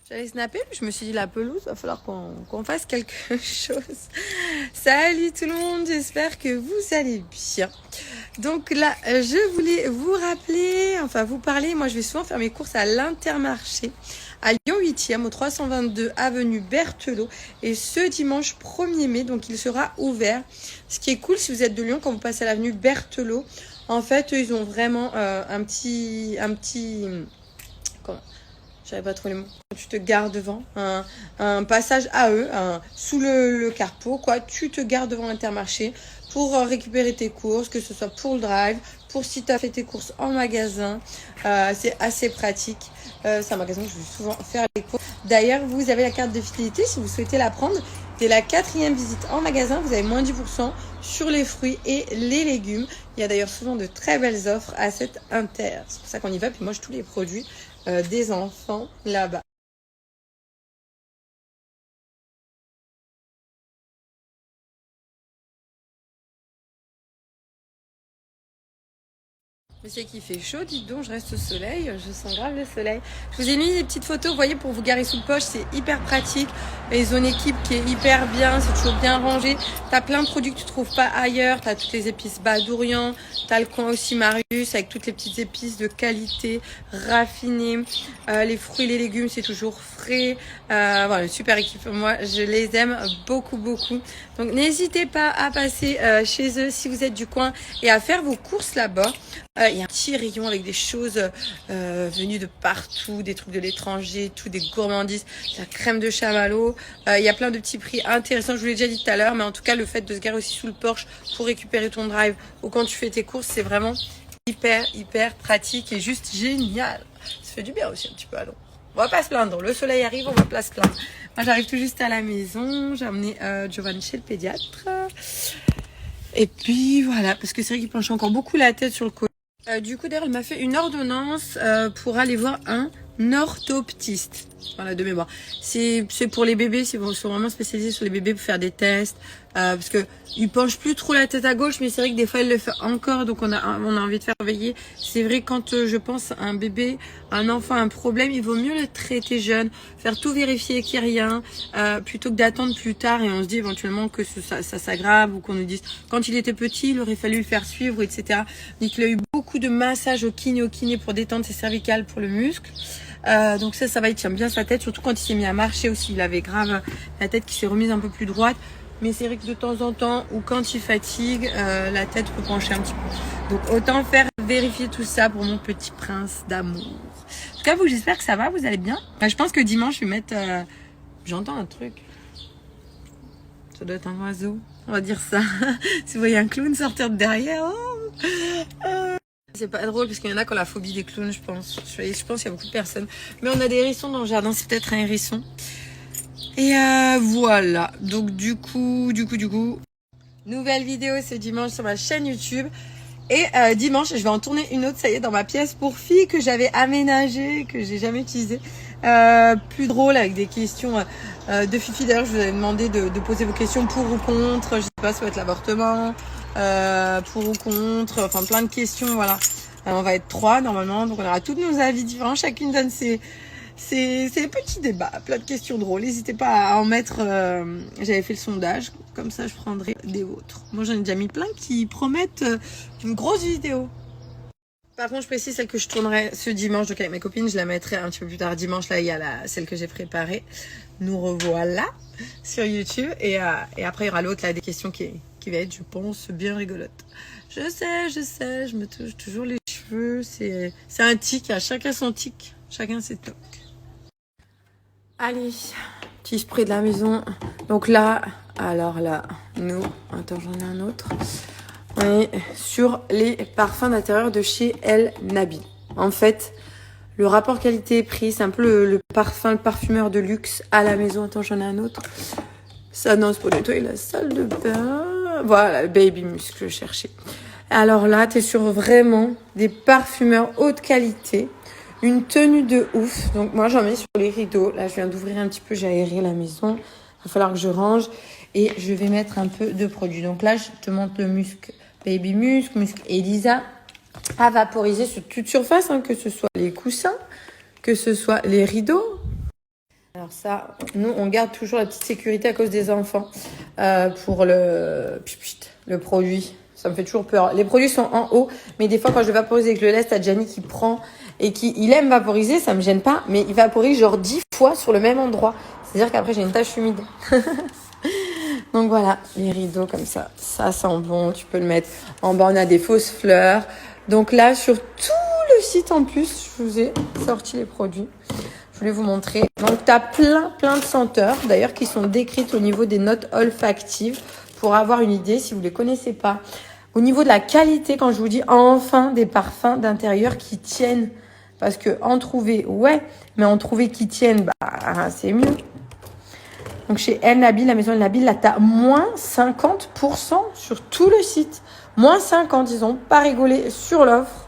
J'allais snapper, mais je me suis dit la pelouse, va falloir qu'on fasse quelque chose. Salut tout le monde, j'espère que vous allez bien. Donc là, je voulais vous rappeler, enfin vous parler, moi je vais souvent faire mes courses à l'Intermarché, à Lyon 8e, au 322 avenue Berthelot, et ce dimanche 1er mai, donc il sera ouvert. Ce qui est cool, si vous êtes de Lyon, quand vous passez à l'avenue Berthelot, en fait, ils ont vraiment un petit... Comment j'avais pas trop les mots. Tu te gares devant, un passage à eux, sous le carrefour, quoi. Tu te gares devant l'Intermarché pour récupérer tes courses, que ce soit pour le drive, pour si tu as fait tes courses en magasin. C'est assez pratique. C'est un magasin où je vais souvent faire les courses. D'ailleurs, vous avez la carte de fidélité si vous souhaitez la prendre. Dès la 4e visite en magasin, vous avez moins 10% sur les fruits et les légumes. Il y a d'ailleurs souvent de très belles offres à cette Inter. C'est pour ça qu'on y va. Puis moi, j'ai tous les produits des enfants là-bas. Mais c'est qu'il fait chaud, dites donc, je reste au soleil, je sens grave le soleil. Je vous ai mis des petites photos, vous voyez, pour vous garer sous le poche, c'est hyper pratique. Ils ont une équipe qui est hyper bien, c'est toujours bien rangé. T'as plein de produits que tu trouves pas ailleurs, t'as toutes les épices Badourian, t'as le coin aussi Marius avec toutes les petites épices de qualité, raffinées. Les fruits et les légumes, c'est toujours frais. Voilà, super équipe, moi je les aime beaucoup, beaucoup. Donc n'hésitez pas à passer chez eux si vous êtes du coin et à faire vos courses là-bas. Il y a un petit rayon avec des choses venues de partout, des trucs de l'étranger, tout des gourmandises, la crème de chamallow. Il y a plein de petits prix intéressants, je vous l'ai déjà dit tout à l'heure, mais en tout cas le fait de se garer aussi sous le porche pour récupérer ton drive ou quand tu fais tes courses, c'est vraiment hyper pratique et juste génial. Ça fait du bien aussi un petit peu, allons. On va pas se plaindre, le soleil arrive, on va pas se plaindre. Moi j'arrive tout juste à la maison, j'ai amené Giovanni chez le pédiatre. Et puis voilà, parce que c'est vrai qu'il penche encore beaucoup la tête sur le côté. Du coup, d'ailleurs, elle m'a fait une ordonnance pour aller voir un orthoptiste. Voilà, de mémoire. C'est pour les bébés, ils sont vraiment spécialisés sur les bébés pour faire des tests. Parce que il penche plus trop la tête à gauche, mais c'est vrai que des fois, elle le fait encore. Donc, on a envie de faire veiller. C'est vrai, quand je pense à un bébé, un enfant, un problème, il vaut mieux le traiter jeune, faire tout vérifier qu'il n'y a rien, plutôt que d'attendre plus tard et on se dit éventuellement que ça s'aggrave ou qu'on nous dise quand il était petit, il aurait fallu le faire suivre, etc. Donc, il a eu beaucoup de massages au kiné pour détendre ses cervicales pour le muscle. Donc ça va, il tient bien sa tête, surtout quand il s'est mis à marcher aussi. Il avait grave la tête qui s'est remise un peu plus droite. Mais c'est vrai que de temps en temps, ou quand il fatigue, la tête peut pencher un petit peu. Donc autant faire vérifier tout ça pour mon petit prince d'amour. En tout cas, vous, j'espère que ça va, vous allez bien. Je pense que dimanche, je vais mettre... J'entends un truc. Ça doit être un oiseau. On va dire ça. Si vous voyez un clown sortir de derrière... C'est pas drôle parce qu'il y en a qui ont la phobie des clowns, je pense. Je pense qu'il y a beaucoup de personnes. Mais on a des hérissons dans le jardin, c'est peut-être un hérisson. Et voilà. Donc du coup, nouvelle vidéo ce dimanche sur ma chaîne YouTube. Et dimanche, je vais en tourner une autre, ça y est, dans ma pièce pour filles que j'avais aménagée, que j'ai jamais utilisée. Plus drôle avec des questions de Fifi. D'ailleurs, je vous avais demandé de poser vos questions pour ou contre. Je sais pas, ça va être l'avortement. Pour ou contre, enfin plein de questions, voilà. On va être 3 normalement, donc on aura tous nos avis différents, chacune donne ses petits débats, plein de questions drôles. N'hésitez pas à en mettre, j'avais fait le sondage, comme ça je prendrai des vôtres. Moi j'en ai déjà mis plein qui promettent une grosse vidéo. Par contre, je précise celle que je tournerai ce dimanche, donc avec mes copines, je la mettrai un petit peu plus tard dimanche. Là, il y a celle que j'ai préparée. Nous revoilà sur YouTube. Et après, il y aura l'autre, là, des questions qui va être, je pense, bien rigolote. Je sais, je me touche toujours les cheveux. C'est un tic, à chacun son tic. Chacun ses tocs. Allez, petit spray de la maison. Donc là, alors là, nous... Attends, j'en ai un autre. On est sur les parfums d'intérieur de chez El Nabi. En fait, le rapport qualité-prix, c'est un peu le parfumeur de luxe à la maison. Attends, j'en ai un autre. Ça, non, c'est pour nettoyer la salle de bain. Voilà, le Baby Musk, je cherchais. Alors là, t'es sur vraiment des parfumeurs haute qualité. Une tenue de ouf. Donc moi, j'en mets sur les rideaux. Là, je viens d'ouvrir un petit peu, j'ai aéré la maison. Il va falloir que je range. Et je vais mettre un peu de produit. Donc là, je te montre le Musk Baby Musk Elisa. À vaporiser sur toute surface, hein, que ce soit les coussins, que ce soit les rideaux. Alors ça, nous, on garde toujours la petite sécurité à cause des enfants pour le produit. Ça me fait toujours peur. Les produits sont en haut, mais des fois, quand je vaporise et que je le laisse, t'as Gianni qui prend et il aime vaporiser, ça me gêne pas, mais il vaporise genre 10 fois sur le même endroit. C'est-à-dire qu'après, j'ai une tache humide. Donc voilà, les rideaux comme ça. Ça sent bon, tu peux le mettre. En bas, on a des fausses fleurs. Donc là, sur tout le site en plus, je vous ai sorti les produits. Je voulais vous montrer. Donc, tu as plein de senteurs, d'ailleurs, qui sont décrites au niveau des notes olfactives pour avoir une idée si vous ne les connaissez pas. Au niveau de la qualité, quand je vous dis enfin des parfums d'intérieur qui tiennent, parce que en trouver, ouais, mais en trouver qui tiennent, bah, c'est mieux. Donc, chez El Nabil, la maison El Nabil, là, tu as moins 50% sur tout le site. Moins 50, ils n'ont pas rigolé sur l'offre.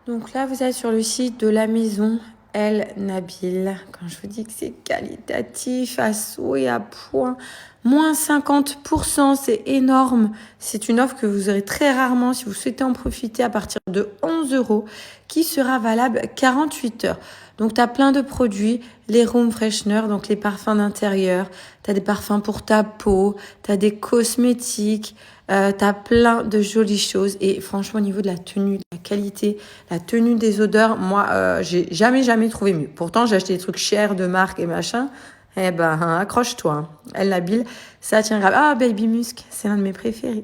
Donc là, vous êtes sur le site de la maison El Nabil. Quand je vous dis que c'est qualitatif, à souhait, à point, moins 50%, c'est énorme. C'est une offre que vous aurez très rarement si vous souhaitez en profiter à partir de 11 € qui sera valable 48 heures. Donc, tu as plein de produits, les room fresheners, donc les parfums d'intérieur, tu as des parfums pour ta peau, tu as des cosmétiques, tu as plein de jolies choses. Et franchement, au niveau de la tenue, de la qualité, la tenue des odeurs, moi, j'ai jamais trouvé mieux. Pourtant, j'ai acheté des trucs chers de marque et machin. Eh ben, accroche-toi. El Nabil, ça tient grave. Ah, Baby Musk, c'est l'un de mes préférés.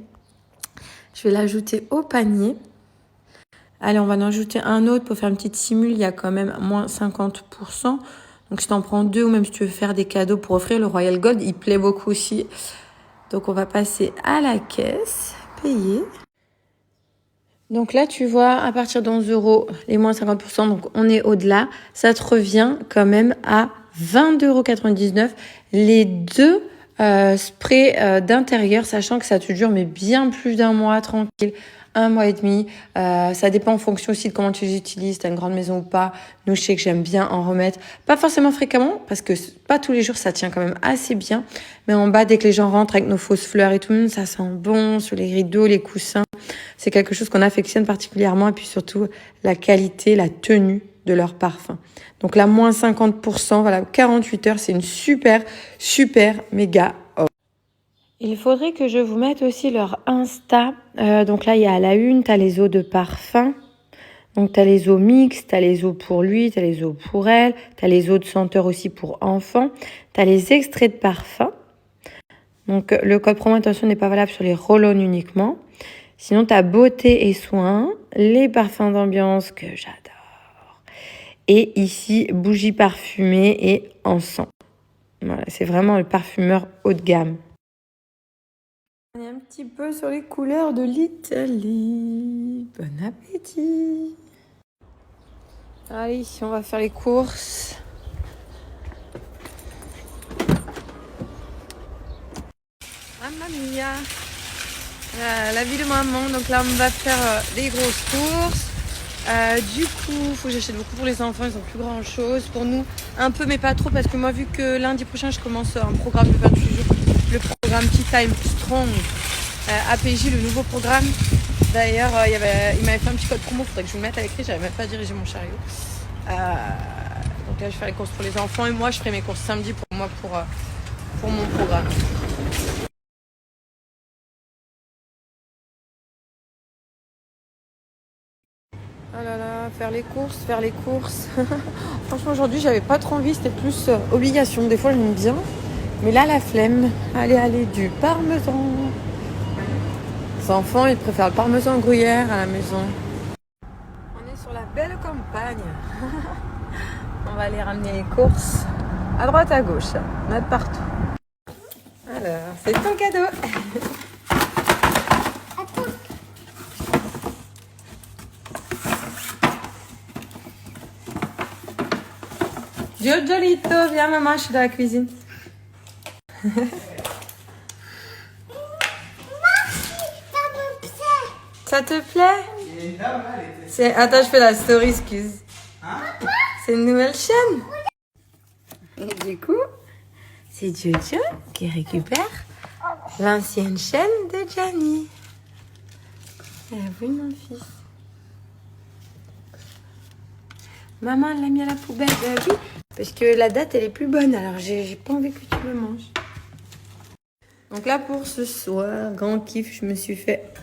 Je vais l'ajouter au panier. Allez, on va en ajouter un autre pour faire une petite simule. Il y a quand même moins 50%. Donc, si tu en prends deux ou même si tu veux faire des cadeaux pour offrir, le Royal Gold, il plaît beaucoup aussi. Donc, on va passer à la caisse, payer. Donc là, tu vois, à partir de 11 €, les moins 50%, donc on est au-delà. Ça te revient quand même à 22,99 € les deux sprays d'intérieur, sachant que ça te dure mais bien plus d'un mois tranquille. 1 mois et demi. Ça dépend en fonction aussi de comment tu les utilises, tu as une grande maison ou pas. Nous, je sais que j'aime bien en remettre. Pas forcément fréquemment, parce que pas tous les jours, ça tient quand même assez bien. Mais en bas, dès que les gens rentrent avec nos fausses fleurs et tout, ça sent bon sur les rideaux, les coussins. C'est quelque chose qu'on affectionne particulièrement. Et puis surtout, la qualité, la tenue de leur parfum. Donc là, moins 50%, voilà, 48 heures, c'est une super méga offre. Il faudrait que je vous mette aussi leur Insta. Donc là, il y a à la une, tu as les eaux de parfum. Donc tu as les eaux mixtes, tu as les eaux pour lui, tu as les eaux pour elle, tu as les eaux de senteur aussi pour enfants. Tu as les extraits de parfum. Donc le code promo attention n'est pas valable sur les roll-on uniquement. Sinon, tu as beauté et soins, les parfums d'ambiance que j'adore. Et ici, bougies parfumées et encens. Voilà, c'est vraiment le parfumeur haut de gamme. On est un petit peu sur les couleurs de l'Italie. Bon appétit. Allez, on va faire les courses. Mamma mia. La vie de maman. Donc là, on va faire des grosses courses. Du coup, il faut que j'achète beaucoup pour les enfants. Ils ont plus grand chose. Pour nous, un peu, mais pas trop. Parce que moi, vu que lundi prochain, je commence un programme de 28 jours. Le programme Tea Time Strong. APJ, le nouveau programme. D'ailleurs, il m'avait fait un petit code promo, il faudrait que je vous le mette à l'écrit, j'avais même pas dirigé mon chariot. Donc là, je vais faire les courses pour les enfants et moi, je ferai mes courses samedi pour moi, pour mon programme. Ah là là, faire les courses. Franchement, aujourd'hui, j'avais pas trop envie, c'était plus obligation. Des fois, j'aime bien. Mais là, la flemme. Allez, du parmesan. Les enfants, ils préfèrent le parmesan gruyère à la maison. On est sur la belle campagne. On va aller ramener les courses à droite, à gauche. Mettre partout. Alors, c'est ton cadeau. Giorgiolito, viens maman, je suis dans la cuisine. Ça te plaît? Il y a une dame là, elle était... Attends, je fais la story, excuse. Hein? C'est une nouvelle chaîne. Et du coup, c'est Jojo qui récupère l'ancienne chaîne de Gianni. Et oui, mon fils. Maman, elle l'a mis à la poubelle. Oui, parce que la date, elle est plus bonne. Alors, j'ai pas envie que tu le manges. Donc là, pour ce soir, grand kiff, je me suis fait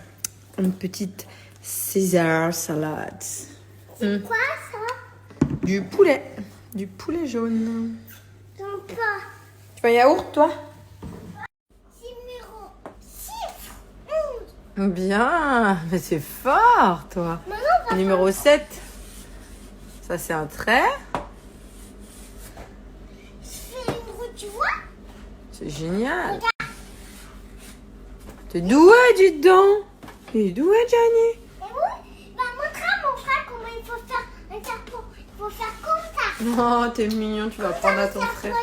une petite Caesar salade. C'est quoi ça? Du poulet. Du poulet jaune. J'en pas. Tu veux un yaourt, toi? Numéro 6. Bien. Mais c'est fort, toi. Maman, Numéro 7. Ça, c'est un trait. je fais une roue, tu vois? C'est génial. T'es doué, dis donc. T'es doué, Gianni. Et oui, bah montre à mon frère comment il faut faire un carton. Il faut faire comme ça. Oh, t'es mignon, tu vas prendre à ton Ça, frère. ça,